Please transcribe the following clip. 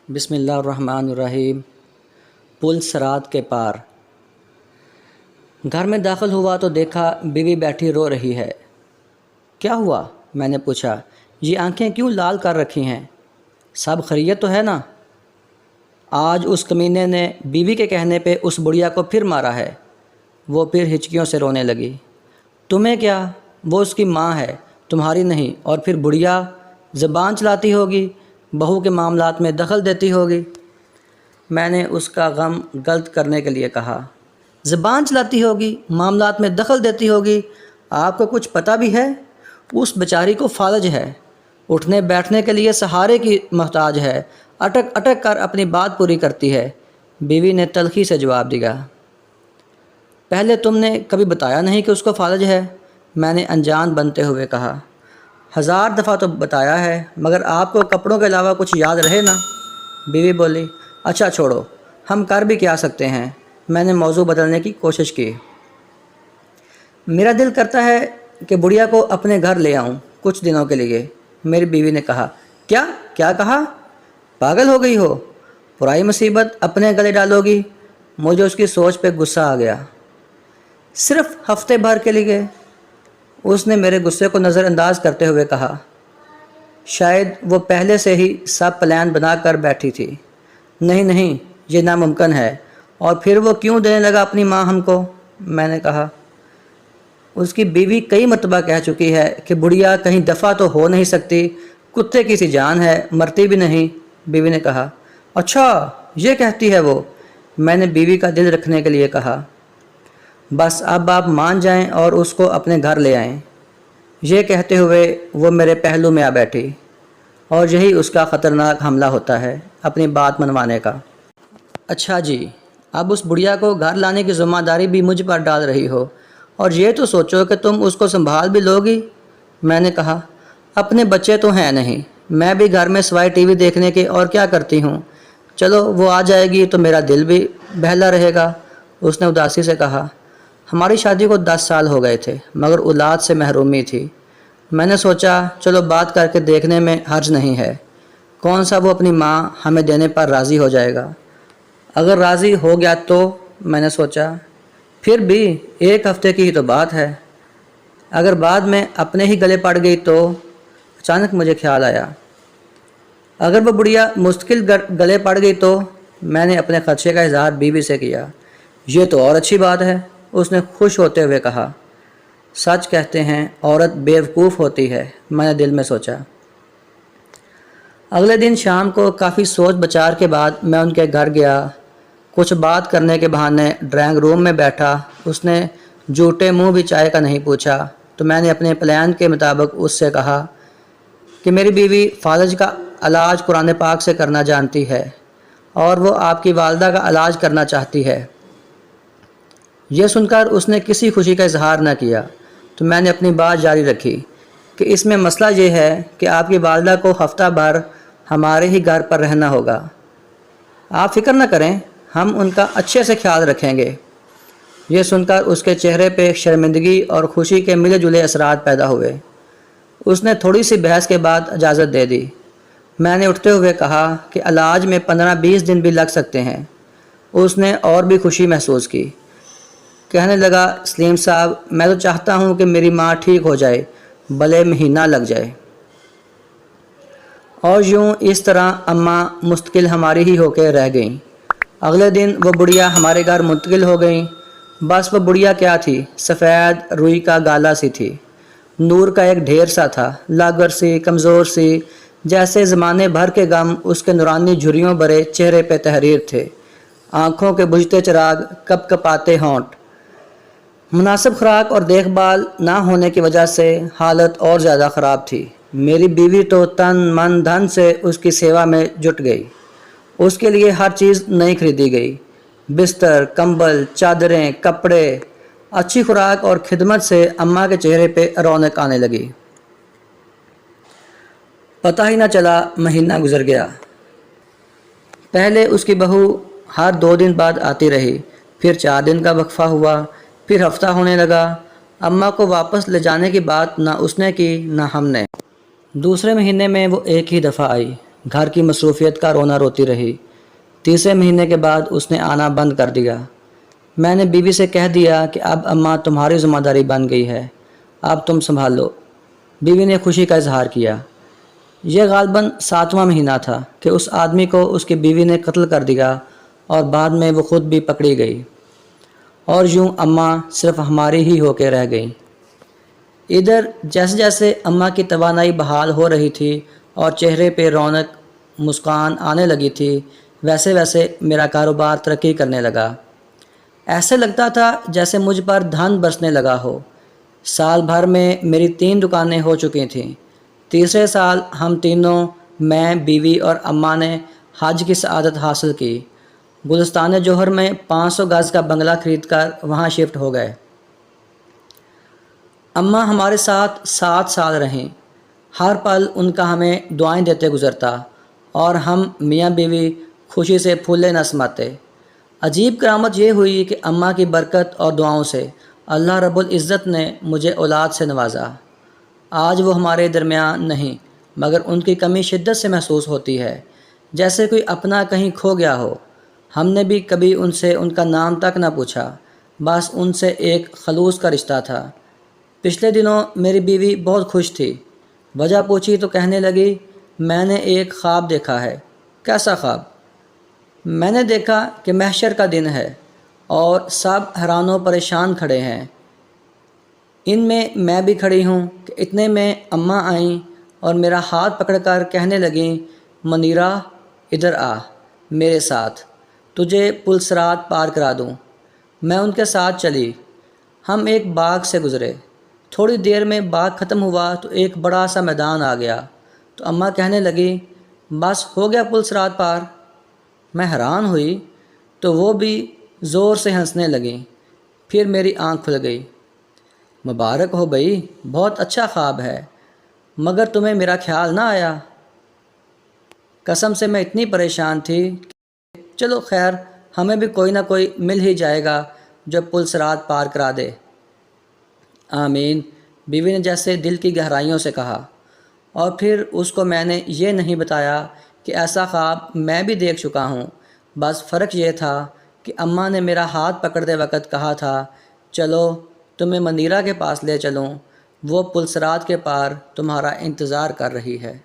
بسم اللہ الرحمن الرحیم۔ پل صراط کے پار۔ گھر میں داخل ہوا تو دیکھا بیوی بیٹھی رو رہی ہے۔ کیا ہوا؟ میں نے پوچھا۔ یہ آنکھیں کیوں لال کر رکھی ہیں؟ سب خیریت تو ہے نا؟ آج اس کمینے نے بیوی کے کہنے پہ اس بڑھیا کو پھر مارا ہے۔ وہ پھر ہچکیوں سے رونے لگی۔ تمہیں کیا؟ وہ اس کی ماں ہے، تمہاری نہیں۔ اور پھر بڑھیا زبان چلاتی ہوگی، بہو کے معاملات میں دخل دیتی ہوگی۔ میں نے اس کا غم غلط کرنے کے لیے کہا۔ زبان چلاتی ہوگی، معاملات میں دخل دیتی ہوگی؟ آپ کو کچھ پتہ بھی ہے؟ اس بیچاری کو فالج ہے، اٹھنے بیٹھنے کے لیے سہارے کی محتاج ہے، اٹک اٹک کر اپنی بات پوری کرتی ہے۔ بیوی نے تلخی سے جواب دیا۔ پہلے تم نے کبھی بتایا نہیں کہ اس کو فالج ہے؟ میں نے انجان بنتے ہوئے کہا۔ 1000 دفعہ تو بتایا ہے، مگر آپ کو کپڑوں کے علاوہ کچھ یاد رہے نا؟ بیوی بولی۔ اچھا چھوڑو، ہم کر بھی کیا سکتے ہیں؟ میں نے موضوع بدلنے کی کوشش کی۔ میرا دل کرتا ہے کہ بڑھیا کو اپنے گھر لے آؤں کچھ دنوں کے لیے۔ میری بیوی نے کہا۔ کیا کہا؟ پاگل ہو گئی ہو؟ پرائی مصیبت اپنے گلے ڈالو گی؟ مجھے اس کی سوچ پہ غصہ آ گیا۔ صرف ہفتے بھر کے لیے؟ اس نے میرے غصے کو نظر انداز کرتے ہوئے کہا۔ شاید وہ پہلے سے ہی سب پلان بنا کر بیٹھی تھی۔ نہیں، یہ ناممکن ہے۔ اور پھر وہ کیوں دینے لگا اپنی ماں ہم کو؟ میں نے کہا۔ اس کی بیوی کئی مرتبہ کہہ چکی ہے کہ بڑھیا کہیں دفع تو ہو نہیں سکتی، کتے کی سی جان ہے، مرتی بھی نہیں۔ بیوی نے کہا۔ اچھا یہ کہتی ہے وہ؟ میں نے بیوی کا دل رکھنے کے لیے کہا۔ بس اب آپ مان جائیں اور اس کو اپنے گھر لے آئیں۔ یہ کہتے ہوئے وہ میرے پہلو میں آ بیٹھی۔ اور یہی اس کا خطرناک حملہ ہوتا ہے، اپنی بات منوانے کا۔ اچھا جی، اب اس بڑھیا کو گھر لانے کی ذمہ داری بھی مجھ پر ڈال رہی ہو، اور یہ تو سوچو کہ تم اس کو سنبھال بھی لو گی۔ میں نے کہا۔ اپنے بچے تو ہیں نہیں، میں بھی گھر میں سوائے ٹی وی دیکھنے کے اور کیا کرتی ہوں؟ چلو وہ آ جائے گی تو میرا دل بھی بہلا رہے گا۔ اس نے اداسی سے کہا۔ ہماری شادی کو 10 سال ہو گئے تھے، مگر اولاد سے محرومی تھی۔ میں نے سوچا چلو بات کر کے دیکھنے میں حرج نہیں ہے، کون سا وہ اپنی ماں ہمیں دینے پر راضی ہو جائے گا۔ اگر راضی ہو گیا تو میں نے سوچا پھر بھی 1 ہفتے کی ہی تو بات ہے۔ اگر بعد میں اپنے ہی گلے پڑ گئی تو؟ اچانک مجھے خیال آیا، اگر وہ بڑھیا مستقل گلے پڑ گئی تو؟ میں نے اپنے خدشے کا اظہار بیوی سے کیا۔ یہ تو اور اچھی بات ہے، اس نے خوش ہوتے ہوئے کہا۔ سچ کہتے ہیں عورت بیوقوف ہوتی ہے، میں نے دل میں سوچا۔ اگلے دن شام کو کافی سوچ بچار کے بعد میں ان کے گھر گیا۔ کچھ بات کرنے کے بہانے ڈرائنگ روم میں بیٹھا۔ اس نے جھوٹے منہ بھی چائے کا نہیں پوچھا، تو میں نے اپنے پلان کے مطابق اس سے کہا کہ میری بیوی فالج کا علاج قرآن پاک سے کرنا جانتی ہے، اور وہ آپ کی والدہ کا علاج کرنا چاہتی ہے۔ یہ سن کر اس نے کسی خوشی کا اظہار نہ کیا، تو میں نے اپنی بات جاری رکھی کہ اس میں مسئلہ یہ ہے کہ آپ کی والدہ کو ہفتہ بھر ہمارے ہی گھر پر رہنا ہوگا۔ آپ فکر نہ کریں، ہم ان کا اچھے سے خیال رکھیں گے۔ یہ سن کر اس کے چہرے پہ شرمندگی اور خوشی کے ملے جلے اثرات پیدا ہوئے۔ اس نے تھوڑی سی بحث کے بعد اجازت دے دی۔ میں نے اٹھتے ہوئے کہا کہ علاج میں 15-20 دن بھی لگ سکتے ہیں۔ اس نے اور بھی خوشی محسوس کی۔ کہنے لگا، سلیم صاحب میں تو چاہتا ہوں کہ میری ماں ٹھیک ہو جائے، بھلے مہینہ لگ جائے۔ اور یوں اس طرح اماں مستقل ہماری ہی ہو کے رہ گئیں۔ اگلے دن وہ بڑھیا ہمارے گھر منتقل ہو گئیں۔ بس وہ بڑھیا کیا تھی، سفید روئی کا گالا سی تھی، نور کا ایک ڈھیر سا تھا، لاغر سی، کمزور سی، جیسے زمانے بھر کے غم اس کے نورانی جھریوں بھرے چہرے پہ تحریر تھے، آنکھوں کے بجھتے چراغ، کپ کپاتے ہونٹ۔ مناسب خوراک اور دیکھ بھال نہ ہونے کی وجہ سے حالت اور زیادہ خراب تھی۔ میری بیوی تو تن من دھن سے اس کی سیوا میں جٹ گئی۔ اس کے لیے ہر چیز نئی خریدی گئی، بستر، کمبل، چادریں، کپڑے۔ اچھی خوراک اور خدمت سے اماں کے چہرے پہ رونق آنے لگی۔ پتہ ہی نہ چلا مہینہ گزر گیا۔ پہلے اس کی بہو ہر 2 دن بعد آتی رہی، پھر 4 دن کا وقفہ ہوا، پھر ہفتہ ہونے لگا۔ اماں کو واپس لے جانے کی بات نہ اس نے کی نہ ہم نے۔ دوسرے مہینے میں وہ 1 ہی دفعہ آئی۔ گھر کی مصروفیت کا رونا روتی رہی۔ تیسرے مہینے کے بعد اس نے آنا بند کر دیا۔ میں نے بیوی سے کہہ دیا کہ اب اماں تمہاری ذمہ داری بن گئی ہے، اب تم سنبھال لو۔ بیوی نے خوشی کا اظہار کیا۔ یہ غالباً 7واں مہینہ تھا کہ اس آدمی کو اس کی بیوی نے قتل کر دیا اور بعد میں وہ خود بھی پکڑی گئی، اور یوں اماں صرف ہماری ہی ہو کے رہ گئیں۔ ادھر جیسے جیسے اماں کی توانائی بحال ہو رہی تھی اور چہرے پہ رونق مسکان آنے لگی تھی، ویسے ویسے میرا کاروبار ترقی کرنے لگا۔ ایسے لگتا تھا جیسے مجھ پر دھن برسنے لگا ہو۔ سال بھر میں میری 3 دکانیں ہو چکی تھیں۔ تیسرے سال ہم تینوں، میں، بیوی اور اماں نے حج کی سعادت حاصل کی۔ گلستان جوہر میں 500 گز کا بنگلہ خرید کر وہاں شفٹ ہو گئے۔ اماں ہمارے ساتھ 7 سال رہیں۔ ہر پل ان کا ہمیں دعائیں دیتے گزرتا اور ہم میاں بیوی خوشی سے پھولے نہ سماتے۔ عجیب کرامت یہ ہوئی کہ اماں کی برکت اور دعاؤں سے اللہ رب العزت نے مجھے اولاد سے نوازا۔ آج وہ ہمارے درمیان نہیں، مگر ان کی کمی شدت سے محسوس ہوتی ہے، جیسے کوئی اپنا کہیں کھو گیا ہو۔ ہم نے بھی کبھی ان سے ان کا نام تک نہ پوچھا، بس ان سے ایک خلوص کا رشتہ تھا۔ پچھلے دنوں میری بیوی بہت خوش تھی۔ وجہ پوچھی تو کہنے لگی، میں نے ایک خواب دیکھا ہے۔ کیسا خواب؟ میں نے دیکھا کہ محشر کا دن ہے اور سب حیران و پریشان کھڑے ہیں۔ ان میں بھی کھڑی ہوں کہ اتنے میں اماں آئیں اور میرا ہاتھ پکڑ کر کہنے لگیں، منیرہ ادھر آ میرے ساتھ، تجھے پل صراط پار کرا دوں۔ میں ان کے ساتھ چلی۔ ہم ایک باغ سے گزرے۔ تھوڑی دیر میں باغ ختم ہوا تو ایک بڑا سا میدان آ گیا، تو اماں کہنے لگی، بس ہو گیا پل صراط پار۔ میں حیران ہوئی تو وہ بھی زور سے ہنسنے لگیں۔ پھر میری آنکھ کھل گئی۔ مبارک ہو بھئی، بہت اچھا خواب ہے، مگر تمہیں میرا خیال نہ آیا؟ قسم سے میں اتنی پریشان تھی کہ چلو خیر، ہمیں بھی کوئی نہ کوئی مل ہی جائے گا جو پل صراط پار کرا دے۔ آمین، بیوی نے جیسے دل کی گہرائیوں سے کہا۔ اور پھر اس کو میں نے یہ نہیں بتایا کہ ایسا خواب میں بھی دیکھ چکا ہوں، بس فرق یہ تھا کہ اماں نے میرا ہاتھ پکڑتے وقت کہا تھا، چلو تمہیں منیرہ کے پاس لے چلوں، وہ پل صراط کے پار تمہارا انتظار کر رہی ہے۔